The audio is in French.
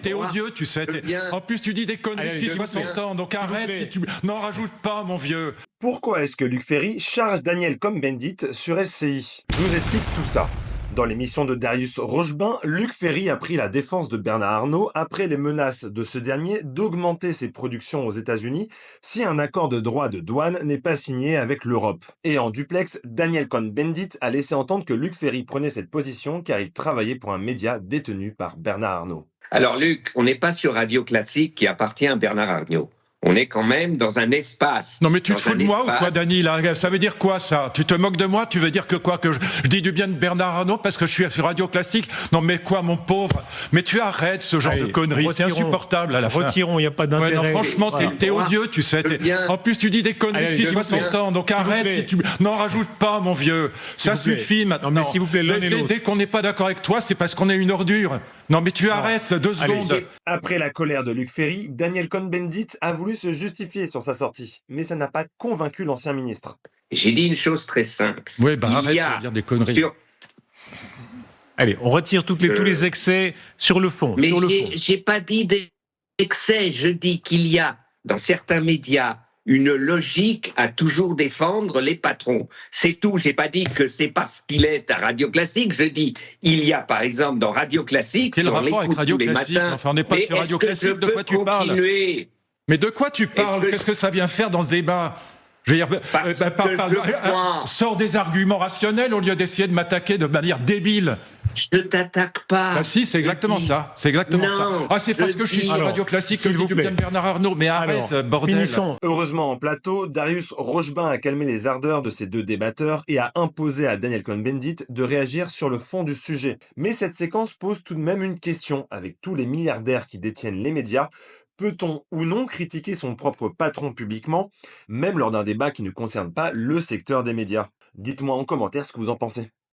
T'es odieux, tu sais. En plus, tu dis des conneries depuis 60 ans, donc arrête si tu... N'en rajoute pas, mon vieux. Pourquoi est-ce que Luc Ferry charge Daniel Cohn-Bendit sur LCI? Je vous explique tout ça. Dans l'émission de Darius Rochebain, Luc Ferry a pris la défense de Bernard Arnault après les menaces de ce dernier d'augmenter ses productions aux États-Unis si un accord de droit de douane n'est pas signé avec l'Europe. Et en duplex, Daniel Cohn-Bendit a laissé entendre que Luc Ferry prenait cette position car il travaillait pour un média détenu par Bernard Arnault. Alors Luc, on n'est pas sur Radio Classique qui appartient à Bernard Arnault. On est quand même dans un espace. Non mais tu te fous de moi ou quoi, Dany, là? Ça veut dire quoi, ça? Tu te moques de moi? Tu veux dire que quoi? Que je dis du bien de Bernard Arnault parce que je suis sur Radio Classique? Non mais quoi, mon pauvre? Mais tu arrêtes ce genre de conneries, c'est insupportable à la fin. Retirons, il n'y a pas d'intérêt. Ouais, non, franchement, t'es odieux, tu sais. En plus, tu dis des conneries depuis 60 ans, donc arrête si tu... N'en rajoute pas, mon vieux. Ça suffit maintenant. Non mais s'il vous plaît, l'un et l'autre. Dès qu'on n'est pas d'accord avec toi, c'est parce qu'on est une ordure. Non mais tu arrêtes, 2 secondes. Après la colère de Luc Ferry, Daniel Cohn-Bendit a voulu se justifier sur sa sortie, mais ça n'a pas convaincu l'ancien ministre. J'ai dit une chose très simple. Oui, bah arrête de dire des conneries. Allez, on retire tous les excès sur le fond. Mais j'ai pas dit d'excès, je dis qu'il y a, dans certains médias, une logique à toujours défendre les patrons. C'est tout. J'ai pas dit que c'est parce qu'il est à Radio Classique. Je dis, il y a par exemple dans Radio Classique, quel rapport avec Radio Classique? Enfin, on n'est pas sur Radio Classique. De quoi tu parles? Mais de quoi tu parles? Qu'est-ce que ça vient faire dans ce débat? Je veux dire, sors des arguments rationnels au lieu d'essayer de m'attaquer de manière débile. Je t'attaque pas. Ah si, c'est exactement ça. C'est exactement ça. Ah, c'est parce que je suis sur Radio Classique que je dis du bien de Bernard Arnault. Mais arrête, bordel. Finissons. Heureusement, en plateau, Darius Rochebain a calmé les ardeurs de ces deux débatteurs et a imposé à Daniel Cohn-Bendit de réagir sur le fond du sujet. Mais cette séquence pose tout de même une question. Avec tous les milliardaires qui détiennent les médias, peut-on ou non critiquer son propre patron publiquement, même lors d'un débat qui ne concerne pas le secteur des médias? Dites-moi en commentaire ce que vous en pensez.